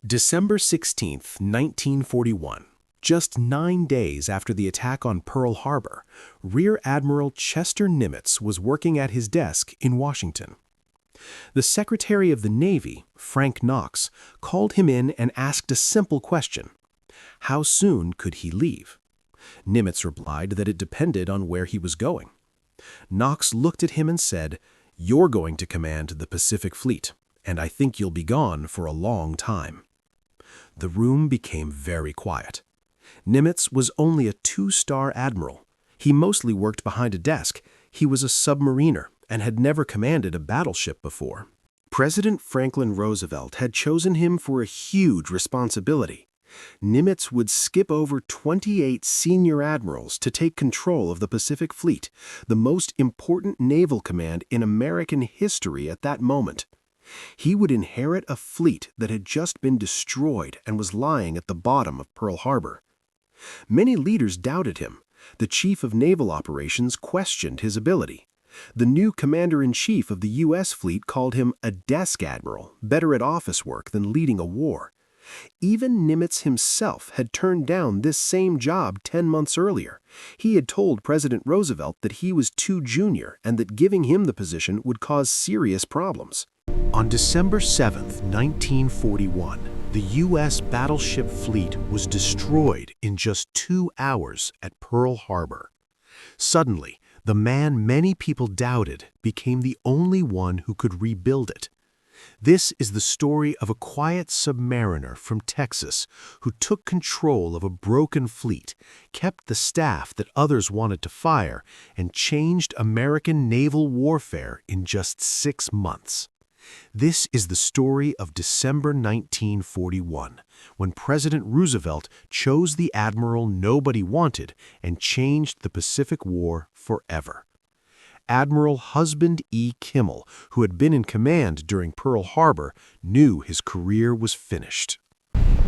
December 16, 1941. Just 9 days after the attack on Pearl Harbor, Rear Admiral Chester Nimitz was working at his desk in Washington. The Secretary of the Navy, Frank Knox, called him in and asked a simple question. How soon could he leave? Nimitz replied that it depended on where he was going. Knox looked at him and said, "You're going to command the Pacific Fleet, and I think you'll be gone for a long time." The room became very quiet. Nimitz was only a 2-star admiral. He mostly worked behind a desk. He was a submariner and had never commanded a battleship before. President Franklin Roosevelt had chosen him for a huge responsibility. Nimitz would skip over 28 senior admirals to take control of the Pacific Fleet, the most important naval command in American history at that moment. He would inherit a fleet that had just been destroyed and was lying at the bottom of Pearl Harbor. Many leaders doubted him. The chief of naval operations questioned his ability. The new commander-in-chief of the U.S. fleet called him a desk admiral, better at office work than leading a war. Even Nimitz himself had turned down this same job 10 months earlier. He had told President Roosevelt that he was too junior and that giving him the position would cause serious problems. On December 7, 1941, the U.S. battleship fleet was destroyed in just 2 hours at Pearl Harbor. Suddenly, the man many people doubted became the only one who could rebuild it. This is the story of a quiet submariner from Texas who took control of a broken fleet, kept the staff that others wanted to fire, and changed American naval warfare in just 6 months. This is the story of December 1941, when President Roosevelt chose the admiral nobody wanted and changed the Pacific War forever. Admiral Husband E. Kimmel, who had been in command during Pearl Harbor, knew his career was finished.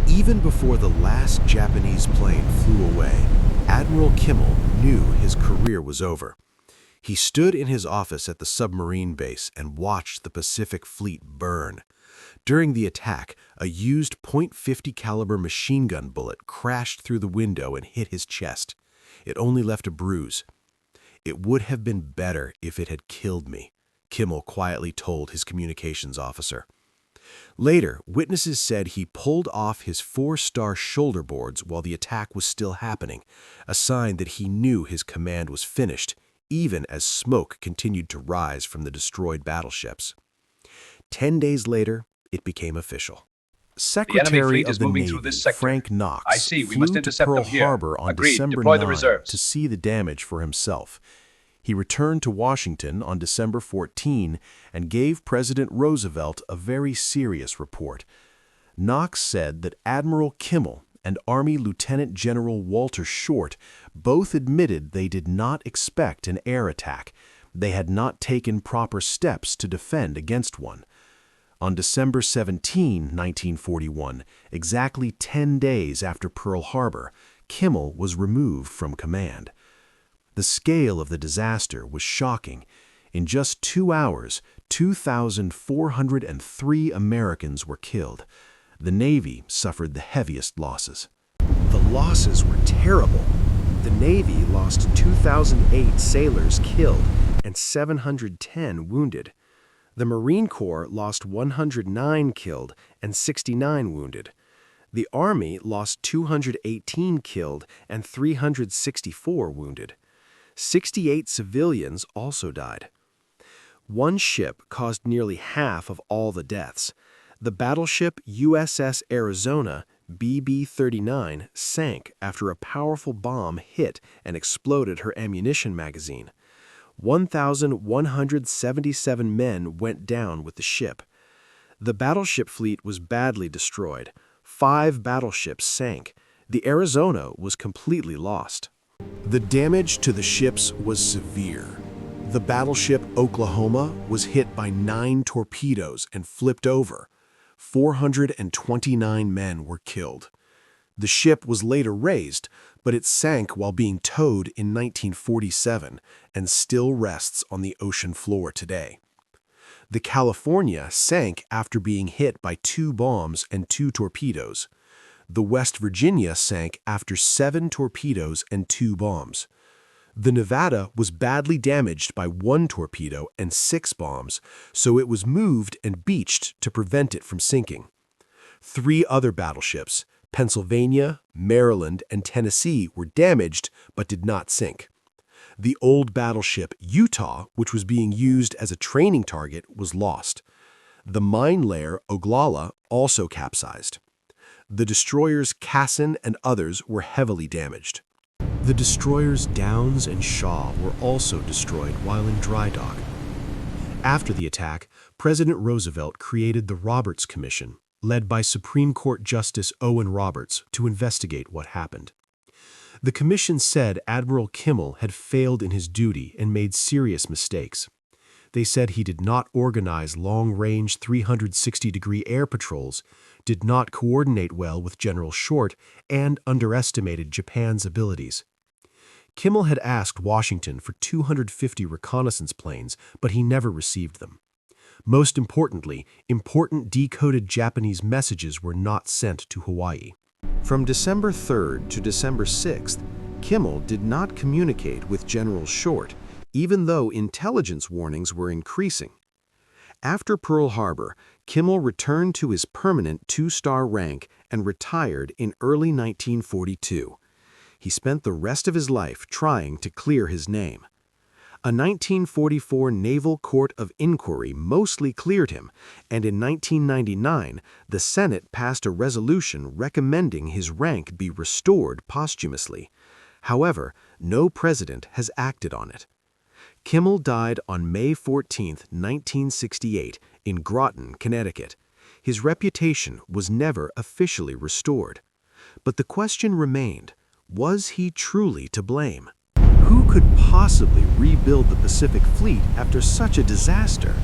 Even before the last Japanese plane flew away, Admiral Kimmel knew his career was over. He stood in his office at the submarine base and watched the Pacific Fleet burn. During the attack, a used .50 caliber machine gun bullet crashed through the window and hit his chest. It only left a bruise. "It would have been better if it had killed me," Kimmel quietly told his communications officer. Later, witnesses said he pulled off his 4-star shoulder boards while the attack was still happening, a sign that he knew his command was finished, even as smoke continued to rise from the destroyed battleships. 10 days later, it became official. Secretary of the Navy, Frank Knox, flew to Pearl Harbor on December 9 to see the damage for himself. He returned to Washington on December 14 and gave President Roosevelt a very serious report. Knox said that Admiral Kimmel and Army Lieutenant General Walter Short both admitted they did not expect an air attack. They had not taken proper steps to defend against one. On December 17, 1941, exactly 10 days after Pearl Harbor, Kimmel was removed from command. The scale of the disaster was shocking. In just 2 hours, 2,403 Americans were killed. The Navy suffered the heaviest losses. The losses were terrible. The Navy lost 2,008 sailors killed and 710 wounded. The Marine Corps lost 109 killed and 69 wounded. The Army lost 218 killed and 364 wounded. 68 civilians also died. One ship caused nearly half of all the deaths. The battleship USS Arizona, BB-39, sank after a powerful bomb hit and exploded her ammunition magazine. 1,177 men went down with the ship. The battleship fleet was badly destroyed. 5 battleships sank. The Arizona was completely lost. The damage to the ships was severe. The battleship Oklahoma was hit by 9 torpedoes and flipped over. 429 men were killed. The ship was later raised, but it sank while being towed in 1947 and still rests on the ocean floor today. The California sank after being hit by 2 bombs and 2 torpedoes. The West Virginia sank after 7 torpedoes and 2 bombs. The Nevada was badly damaged by 1 torpedo and 6 bombs, so it was moved and beached to prevent it from sinking. 3 other battleships, Pennsylvania, Maryland, and Tennessee, were damaged but did not sink. The old battleship Utah, which was being used as a training target, was lost. The mine layer Oglala also capsized. The destroyers Cassin and others were heavily damaged. The destroyers Downs and Shaw were also destroyed while in dry dock. After the attack, President Roosevelt created the Roberts Commission, led by Supreme Court Justice Owen Roberts, to investigate what happened. The commission said Admiral Kimmel had failed in his duty and made serious mistakes. They said he did not organize long-range 360-degree air patrols, did not coordinate well with General Short, and underestimated Japan's abilities. Kimmel had asked Washington for 250 reconnaissance planes, but he never received them. Most importantly, important decoded Japanese messages were not sent to Hawaii. From December 3rd to December 6th, Kimmel did not communicate with General Short, even though intelligence warnings were increasing. After Pearl Harbor, Kimmel returned to his permanent 2-star rank and retired in early 1942. He spent the rest of his life trying to clear his name. A 1944 Naval Court of Inquiry mostly cleared him, and in 1999, the Senate passed a resolution recommending his rank be restored posthumously. However, no president has acted on it. Kimmel died on May 14, 1968, in Groton, Connecticut. His reputation was never officially restored. But the question remained, was he truly to blame? Who could possibly rebuild the Pacific Fleet after such a disaster?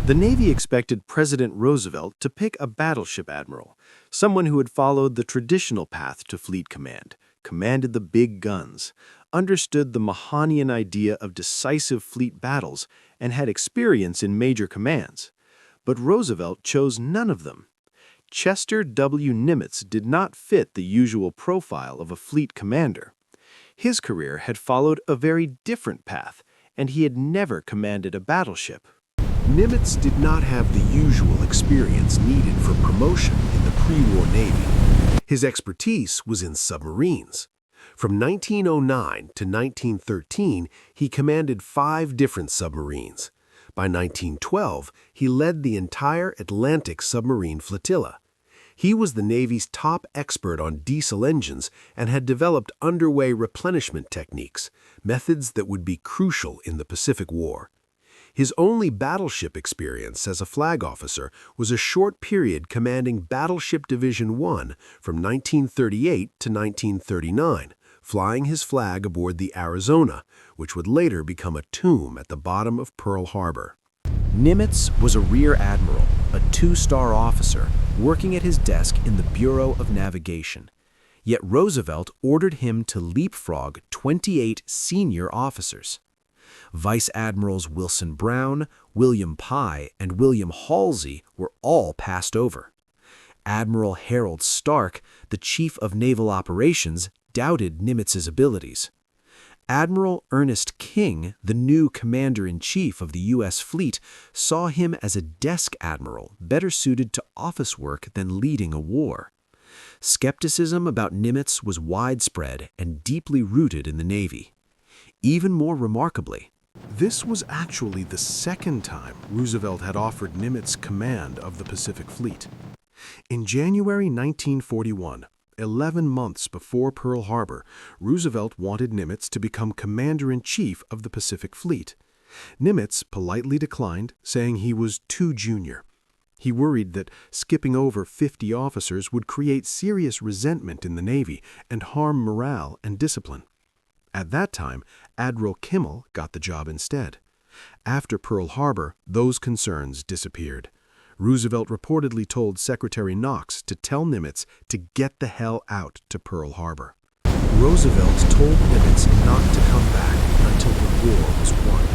The Navy expected President Roosevelt to pick a battleship admiral, someone who had followed the traditional path to fleet command, commanded the big guns, understood the Mahanian idea of decisive fleet battles, and had experience in major commands. But Roosevelt chose none of them. Chester W. Nimitz did not fit the usual profile of a fleet commander. His career had followed a very different path, and he had never commanded a battleship. Nimitz did not have the usual experience needed for promotion in the pre-war Navy. His expertise was in submarines. From 1909 to 1913, he commanded 5 different submarines. By 1912, he led the entire Atlantic submarine flotilla. He was the Navy's top expert on diesel engines and had developed underway replenishment techniques, methods that would be crucial in the Pacific War. His only battleship experience as a flag officer was a short period commanding Battleship Division 1 from 1938 to 1939, flying his flag aboard the Arizona, which would later become a tomb at the bottom of Pearl Harbor. Nimitz was a rear admiral, a 2-star officer, working at his desk in the Bureau of Navigation. Yet Roosevelt ordered him to leapfrog 28 senior officers. Vice Admirals Wilson Brown, William Pye, and William Halsey were all passed over. Admiral Harold Stark, the Chief of Naval Operations, doubted Nimitz's abilities. Admiral Ernest King, the new commander-in-chief of the U.S. fleet, saw him as a desk admiral better suited to office work than leading a war. Skepticism about Nimitz was widespread and deeply rooted in the Navy. Even more remarkably, this was actually the second time Roosevelt had offered Nimitz command of the Pacific Fleet. In January 1941, 11 months before Pearl Harbor, Roosevelt wanted Nimitz to become commander-in-chief of the Pacific Fleet. Nimitz politely declined, saying he was too junior. He worried that skipping over 50 officers would create serious resentment in the Navy and harm morale and discipline. At that time, Admiral Kimmel got the job instead. After Pearl Harbor, those concerns disappeared. Roosevelt reportedly told Secretary Knox to tell Nimitz to get the hell out to Pearl Harbor. Roosevelt told Nimitz not to come back until the war was won.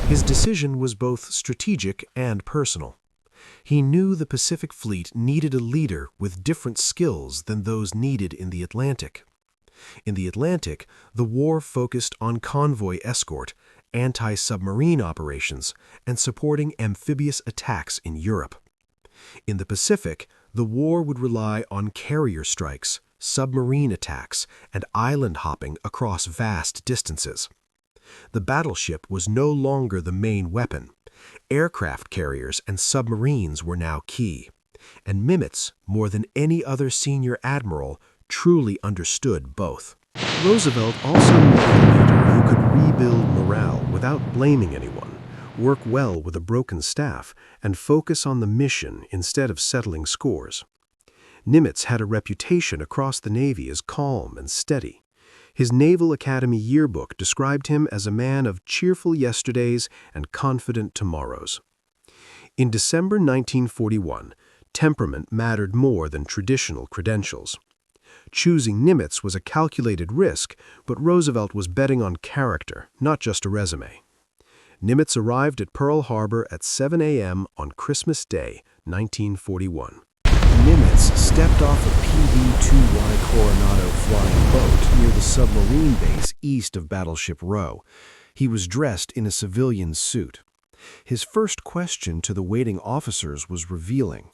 His decision was both strategic and personal. He knew the Pacific Fleet needed a leader with different skills than those needed in the Atlantic. In the Atlantic, the war focused on convoy escort, anti-submarine operations, and supporting amphibious attacks in Europe. In the Pacific, the war would rely on carrier strikes, submarine attacks, and island hopping across vast distances. The battleship was no longer the main weapon. Aircraft carriers and submarines were now key, and Nimitz, more than any other senior admiral, truly understood both. Roosevelt also needed a leader who could rebuild morale without blaming anyone, work well with a broken staff, and focus on the mission instead of settling scores. Nimitz had a reputation across the Navy as calm and steady. His Naval Academy yearbook described him as a man of cheerful yesterdays and confident tomorrows. In December 1941, temperament mattered more than traditional credentials. Choosing Nimitz was a calculated risk, but Roosevelt was betting on character, not just a resume. Nimitz arrived at Pearl Harbor at 7 a.m. on Christmas Day, 1941. Nimitz stepped off a PV-2Y Coronado flying boat near the submarine base east of Battleship Row. He was dressed in a civilian suit. His first question to the waiting officers was revealing.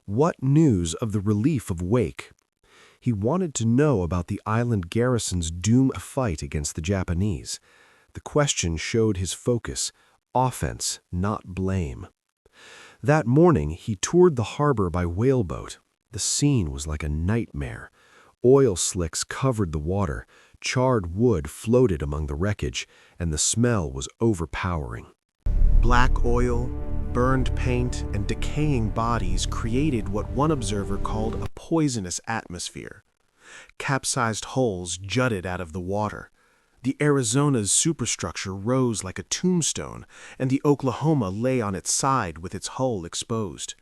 What news of the relief of Wake? He wanted to know about the island garrison's doomed fight against the Japanese. The question showed his focus, offense, not blame. That morning, he toured the harbor by whaleboat. The scene was like a nightmare. Oil slicks covered the water, charred wood floated among the wreckage, and the smell was overpowering. Black oil, burned paint, and decaying bodies created what one observer called a poisonous atmosphere. Capsized hulls jutted out of the water. The Arizona's superstructure rose like a tombstone, and the Oklahoma lay on its side with its hull exposed.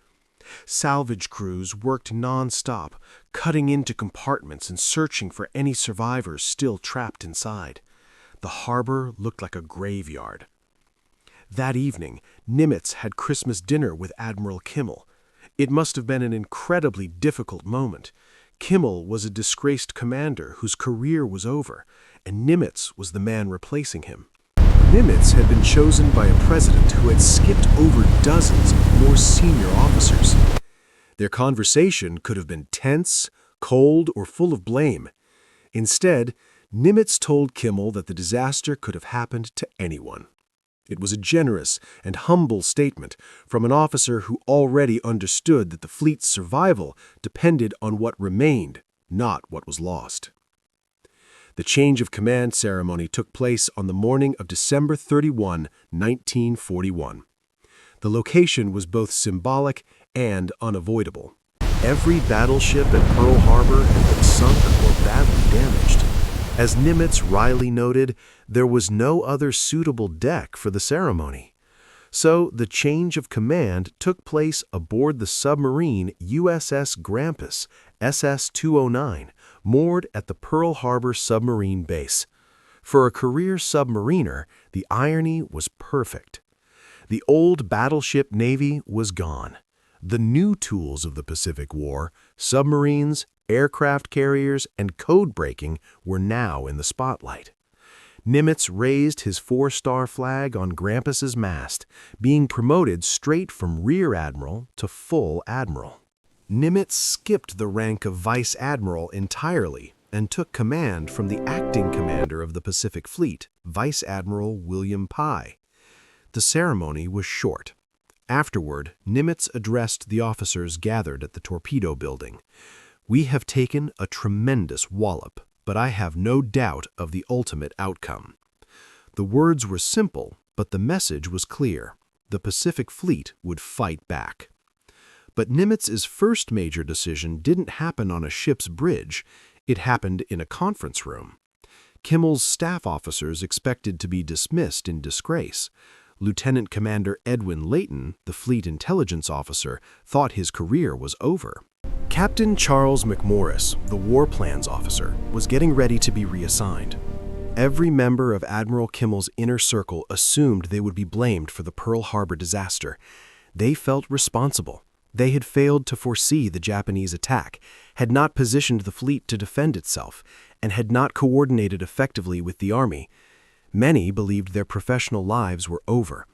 Salvage crews worked non-stop, cutting into compartments and searching for any survivors still trapped inside. The harbor looked like a graveyard. That evening, Nimitz had Christmas dinner with Admiral Kimmel. It must have been an incredibly difficult moment. Kimmel was a disgraced commander whose career was over, and Nimitz was the man replacing him. Nimitz had been chosen by a president who had skipped over dozens of more senior officers. Their conversation could have been tense, cold, or full of blame. Instead, Nimitz told Kimmel that the disaster could have happened to anyone. It was a generous and humble statement from an officer who already understood that the fleet's survival depended on what remained, not what was lost. The change of command ceremony took place on the morning of December 31, 1941. The location was both symbolic and unavoidable. Every battleship at Pearl Harbor had been sunk or badly damaged. As Nimitz wryly noted, there was no other suitable deck for the ceremony. So the change of command took place aboard the submarine USS Grampus, SS-209, moored at the Pearl Harbor submarine base. For a career submariner, the irony was perfect. The old battleship Navy was gone. The new tools of the Pacific War, submarines, aircraft carriers, and code breaking were now in the spotlight. Nimitz raised his 4-star flag on Grampus's mast, being promoted straight from rear admiral to full admiral. Nimitz skipped the rank of vice admiral entirely and took command from the acting commander of the Pacific Fleet, Vice Admiral William Pye. The ceremony was short. Afterward, Nimitz addressed the officers gathered at the torpedo building. "We have taken a tremendous wallop, but I have no doubt of the ultimate outcome." The words were simple, but the message was clear. The Pacific Fleet would fight back. But Nimitz's first major decision didn't happen on a ship's bridge. It happened in a conference room. Kimmel's staff officers expected to be dismissed in disgrace. Lieutenant Commander Edwin Layton, the fleet intelligence officer, thought his career was over. Captain Charles McMorris, the war plans officer, was getting ready to be reassigned. Every member of Admiral Kimmel's inner circle assumed they would be blamed for the Pearl Harbor disaster. They felt responsible. They had failed to foresee the Japanese attack, had not positioned the fleet to defend itself, and had not coordinated effectively with the Army. Many believed their professional lives were over.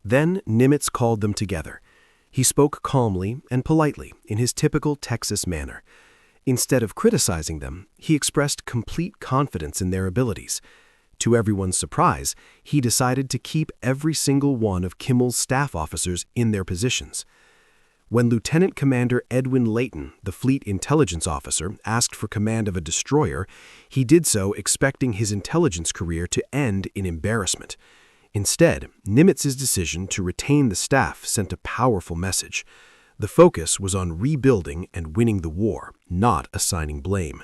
Then Nimitz called them together. He spoke calmly and politely in his typical Texas manner. Instead of criticizing them, he expressed complete confidence in their abilities. To everyone's surprise, he decided to keep every single one of Kimmel's staff officers in their positions. When Lieutenant Commander Edwin Layton, the fleet intelligence officer, asked for command of a destroyer, he did so expecting his intelligence career to end in embarrassment. Instead, Nimitz's decision to retain the staff sent a powerful message. The focus was on rebuilding and winning the war, not assigning blame.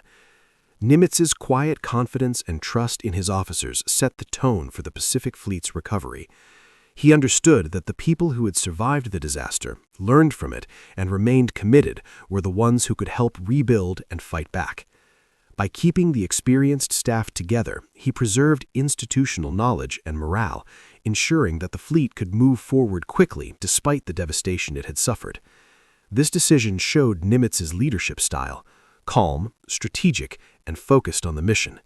Nimitz's quiet confidence and trust in his officers set the tone for the Pacific Fleet's recovery. He understood that the people who had survived the disaster, learned from it, and remained committed were the ones who could help rebuild and fight back. By keeping the experienced staff together, he preserved institutional knowledge and morale, ensuring that the fleet could move forward quickly despite the devastation it had suffered. This decision showed Nimitz's leadership style: calm, strategic, and focused on the mission.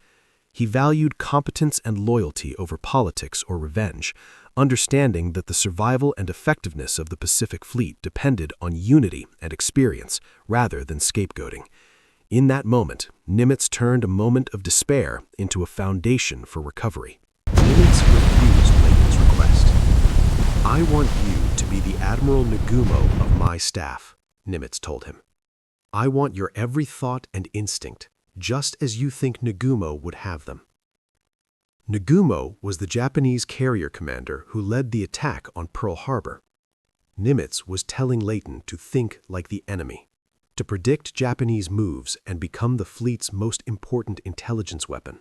He valued competence and loyalty over politics or revenge, understanding that the survival and effectiveness of the Pacific Fleet depended on unity and experience rather than scapegoating. In that moment, Nimitz turned a moment of despair into a foundation for recovery. Nimitz refused Layton's request. "I want you to be the Admiral Nagumo of my staff," Nimitz told him. "I want your every thought and instinct, just as you think Nagumo would have them." Nagumo was the Japanese carrier commander who led the attack on Pearl Harbor. Nimitz was telling Layton to think like the enemy, to predict Japanese moves and become the fleet's most important intelligence weapon.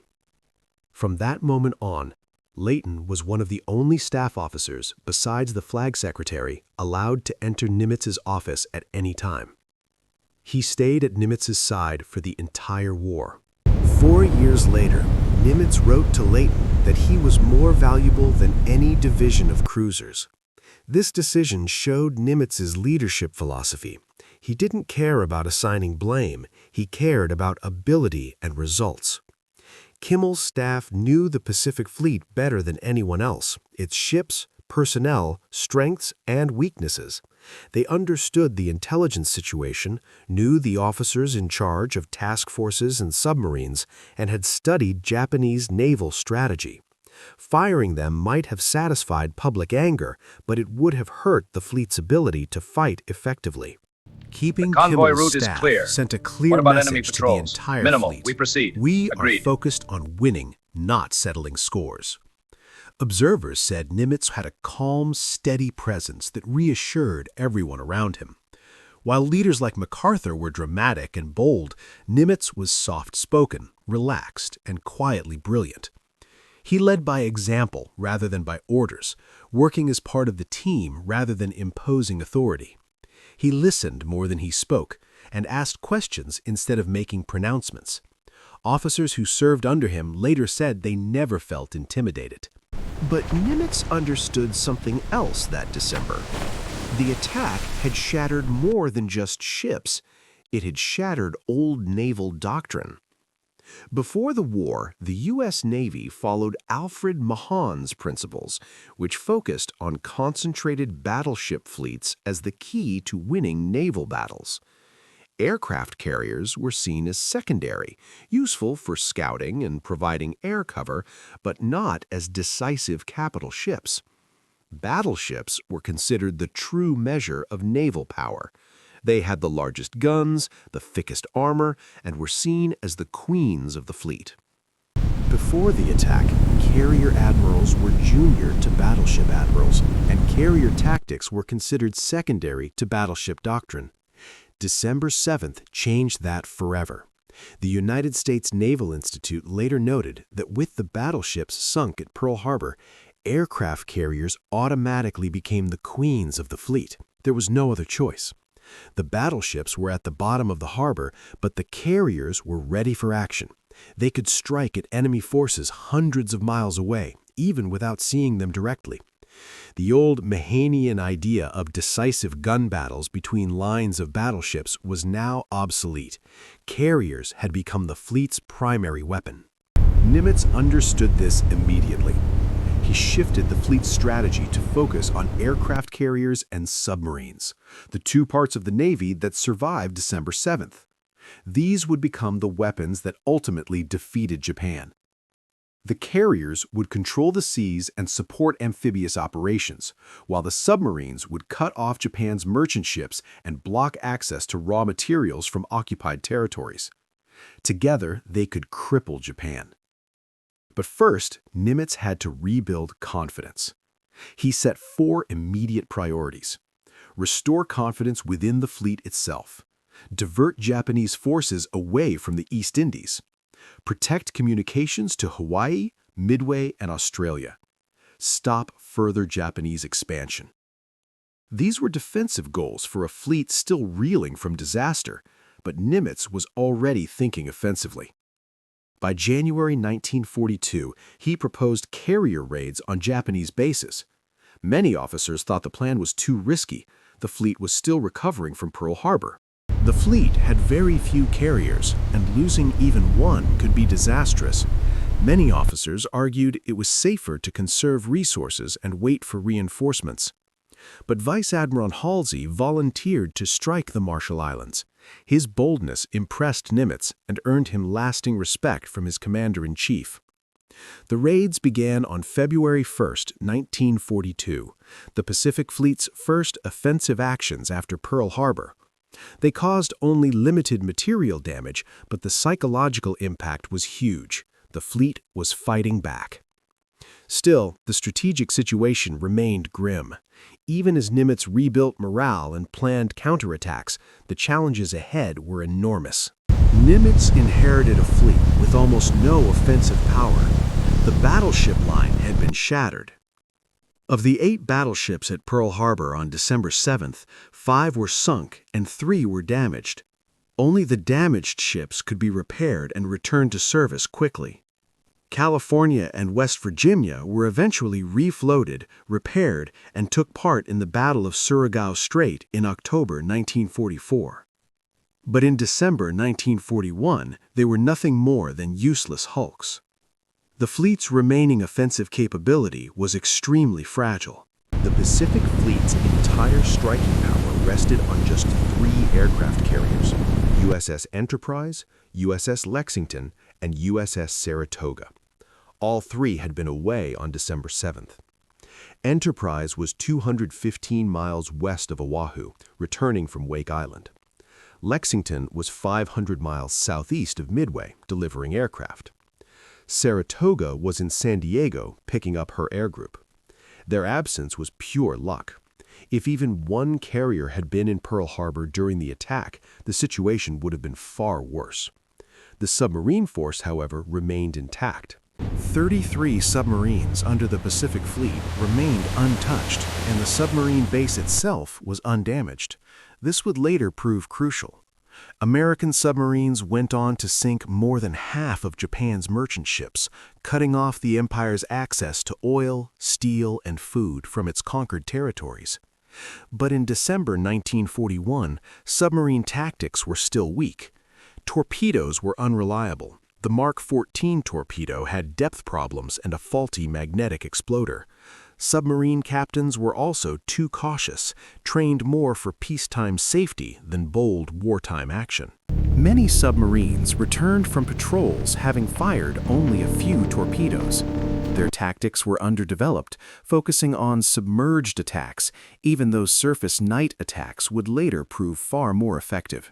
From that moment on, Layton was one of the only staff officers, besides the flag secretary, allowed to enter Nimitz's office at any time. He stayed at Nimitz's side for the entire war. 4 years later, Nimitz wrote to Layton that he was more valuable than any division of cruisers. This decision showed Nimitz's leadership philosophy. He didn't care about assigning blame, he cared about ability and results. Kimmel's staff knew the Pacific Fleet better than anyone else, its ships, personnel, strengths, and weaknesses. They understood the intelligence situation, knew the officers in charge of task forces and submarines, and had studied Japanese naval strategy. Firing them might have satisfied public anger, but it would have hurt the fleet's ability to fight effectively. Keeping Kimmel's staff sent a clear message to the entire fleet. We proceed. We Agreed. are focused on winning, not settling scores. Observers said Nimitz had a calm, steady presence that reassured everyone around him. While leaders like MacArthur were dramatic and bold, Nimitz was soft-spoken, relaxed, and quietly brilliant. He led by example rather than by orders, working as part of the team rather than imposing authority. He listened more than he spoke, and asked questions instead of making pronouncements. Officers who served under him later said they never felt intimidated. But Nimitz understood something else that December. The attack had shattered more than just ships. It had shattered old naval doctrine. Before the war, the U.S. Navy followed Alfred Mahan's principles, which focused on concentrated battleship fleets as the key to winning naval battles. Aircraft carriers were seen as secondary, useful for scouting and providing air cover, but not as decisive capital ships. Battleships were considered the true measure of naval power. They had the largest guns, the thickest armor, and were seen as the queens of the fleet. Before the attack, carrier admirals were junior to battleship admirals, and carrier tactics were considered secondary to battleship doctrine. December 7th changed that forever. The United States Naval Institute later noted that with the battleships sunk at Pearl Harbor, aircraft carriers automatically became the queens of the fleet. There was no other choice. The battleships were at the bottom of the harbor, but the carriers were ready for action. They could strike at enemy forces hundreds of miles away, even without seeing them directly. The old Mahanian idea of decisive gun battles between lines of battleships was now obsolete. Carriers had become the fleet's primary weapon. Nimitz understood this immediately. He shifted the fleet's strategy to focus on aircraft carriers and submarines, the two parts of the Navy that survived December 7th. These would become the weapons that ultimately defeated Japan. The carriers would control the seas and support amphibious operations, while the submarines would cut off Japan's merchant ships and block access to raw materials from occupied territories. Together, they could cripple Japan. But first, Nimitz had to rebuild confidence. He set 4 immediate priorities: restore confidence within the fleet itself, divert Japanese forces away from the East Indies, protect communications to Hawaii, Midway, and Australia, stop further Japanese expansion. These were defensive goals for a fleet still reeling from disaster, but Nimitz was already thinking offensively. By January 1942, he proposed carrier raids on Japanese bases. Many officers thought the plan was too risky. The fleet was still recovering from Pearl Harbor. The fleet had very few carriers, and losing even one could be disastrous. Many officers argued it was safer to conserve resources and wait for reinforcements. But Vice Admiral Halsey volunteered to strike the Marshall Islands. His boldness impressed Nimitz and earned him lasting respect from his commander-in-chief. The raids began on February 1, 1942, the Pacific Fleet's first offensive actions after Pearl Harbor. They caused only limited material damage, but the psychological impact was huge. The fleet was fighting back. Still, the strategic situation remained grim. Even as Nimitz rebuilt morale and planned counterattacks, the challenges ahead were enormous. Nimitz inherited a fleet with almost no offensive power. The battleship line had been shattered. Of the 8 battleships at Pearl Harbor on December 7th, 5 were sunk and 3 were damaged. Only the damaged ships could be repaired and returned to service quickly. California and West Virginia were eventually refloated, repaired, and took part in the Battle of Surigao Strait in October 1944. But in December 1941, they were nothing more than useless hulks. The fleet's remaining offensive capability was extremely fragile. The Pacific Fleet's entire striking power rested on just 3 aircraft carriers: USS Enterprise, USS Lexington, and USS Saratoga. All 3 had been away on December 7th. Enterprise was 215 miles west of Oahu, returning from Wake Island. Lexington was 500 miles southeast of Midway, delivering aircraft. Saratoga was in San Diego, picking up her air group. Their absence was pure luck. If even one carrier had been in Pearl Harbor during the attack, the situation would have been far worse. The submarine force, however, remained intact. 33 submarines under the Pacific Fleet remained untouched, and the submarine base itself was undamaged. This would later prove crucial. American submarines went on to sink more than half of Japan's merchant ships, cutting off the empire's access to oil, steel, and food from its conquered territories. But in December 1941, submarine tactics were still weak. Torpedoes were unreliable. The Mark 14 torpedo had depth problems and a faulty magnetic exploder. Submarine captains were also too cautious, trained more for peacetime safety than bold wartime action. Many submarines returned from patrols having fired only a few torpedoes. Their tactics were underdeveloped, focusing on submerged attacks, even though surface night attacks would later prove far more effective.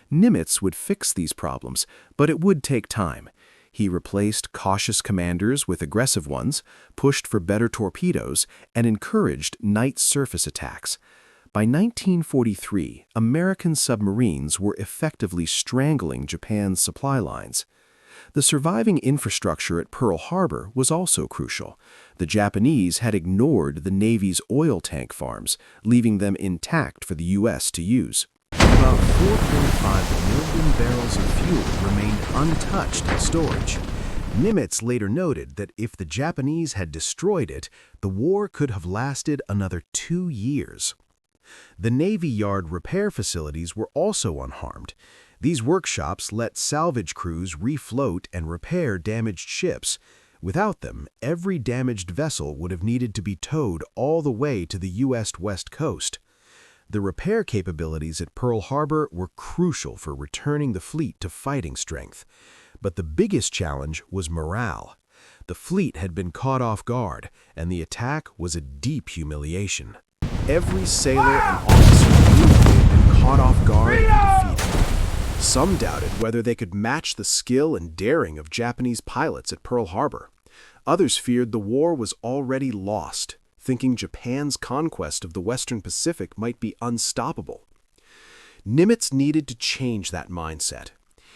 Nimitz would fix these problems, but it would take time. He replaced cautious commanders with aggressive ones, pushed for better torpedoes, and encouraged night surface attacks. By 1943, American submarines were effectively strangling Japan's supply lines. The surviving infrastructure at Pearl Harbor was also crucial. The Japanese had ignored the Navy's oil tank farms, leaving them intact for the U.S. to use. About 4.5 million barrels of fuel remained untouched in storage. Nimitz later noted that if the Japanese had destroyed it, the war could have lasted another 2 years. The Navy Yard repair facilities were also unharmed. These workshops let salvage crews refloat and repair damaged ships. Without them, every damaged vessel would have needed to be towed all the way to the U.S. West Coast. The repair capabilities at Pearl Harbor were crucial for returning the fleet to fighting strength. But the biggest challenge was morale. The fleet had been caught off guard, and the attack was a deep humiliation. Every sailor and officer knew they had been caught off guard and defeated. Some doubted whether they could match the skill and daring of Japanese pilots at Pearl Harbor. Others feared the war was already lost, thinking Japan's conquest of the Western Pacific might be unstoppable. Nimitz needed to change that mindset.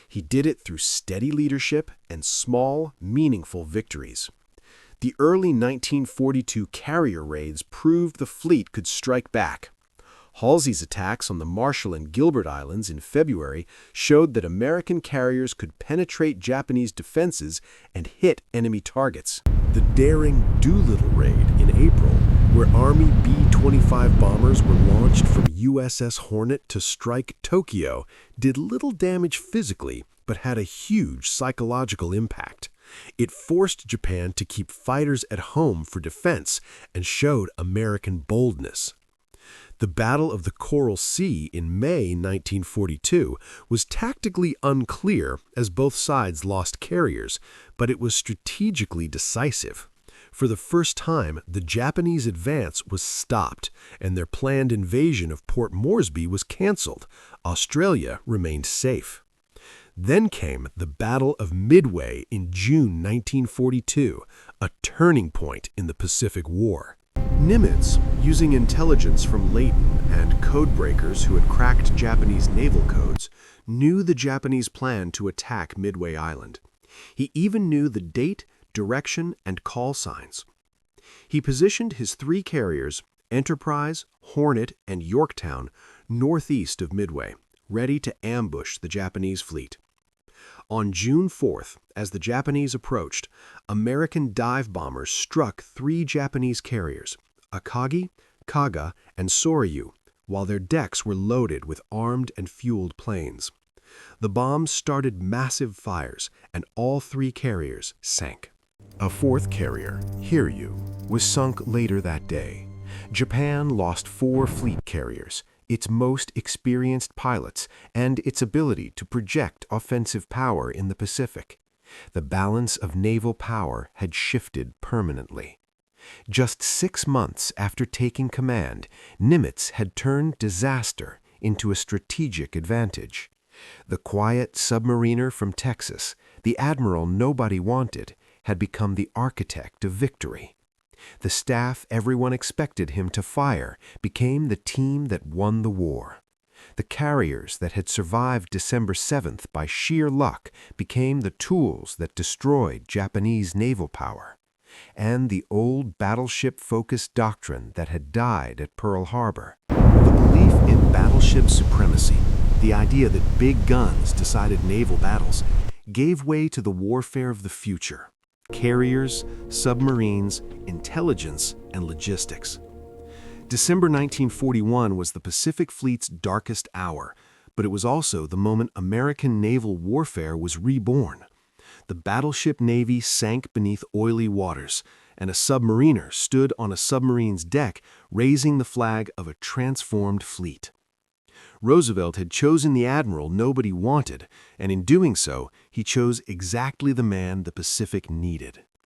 He did it through steady leadership and small, meaningful victories. The early 1942 carrier raids proved the fleet could strike back. Halsey's attacks on the Marshall and Gilbert Islands in February showed that American carriers could penetrate Japanese defenses and hit enemy targets. The daring Doolittle raid in April, where Army B-25 bombers were launched from USS Hornet to strike Tokyo, did little damage physically but had a huge psychological impact. It forced Japan to keep fighters at home for defense and showed American boldness. The Battle of the Coral Sea in May 1942 was tactically unclear as both sides lost carriers, but it was strategically decisive. For the first time, the Japanese advance was stopped, and their planned invasion of Port Moresby was canceled. Australia remained safe. Then came the Battle of Midway in June 1942, a turning point in the Pacific War. Nimitz, using intelligence from Leighton and codebreakers who had cracked Japanese naval codes, knew the Japanese plan to attack Midway Island. He even knew the date, direction, and call signs. He positioned his 3 carriers, Enterprise, Hornet, and Yorktown, northeast of Midway, ready to ambush the Japanese fleet. On June 4th, as the Japanese approached, American dive bombers struck 3 Japanese carriers, Akagi, Kaga, and Soryu, while their decks were loaded with armed and fueled planes. The bombs started massive fires, and all 3 carriers sank. A 4th carrier, Hiryu, was sunk later that day. Japan lost 4 fleet carriers, its most experienced pilots, and its ability to project offensive power in the Pacific. The balance of naval power had shifted permanently. Just 6 months after taking command, Nimitz had turned disaster into a strategic advantage. The quiet submariner from Texas, the admiral nobody wanted, had become the architect of victory. The staff everyone expected him to fire became the team that won the war. The carriers that had survived December 7th by sheer luck became the tools that destroyed Japanese naval power. And the old battleship-focused doctrine that had died at Pearl Harbor. The belief in battleship supremacy, the idea that big guns decided naval battles, gave way to the warfare of the future: carriers, submarines, intelligence, and logistics. December 1941 was the Pacific Fleet's darkest hour, but it was also the moment American naval warfare was reborn. The battleship navy sank beneath oily waters, and a submariner stood on a submarine's deck, raising the flag of a transformed fleet. Roosevelt had chosen the admiral nobody wanted, and in doing so, he chose exactly the man the Pacific needed.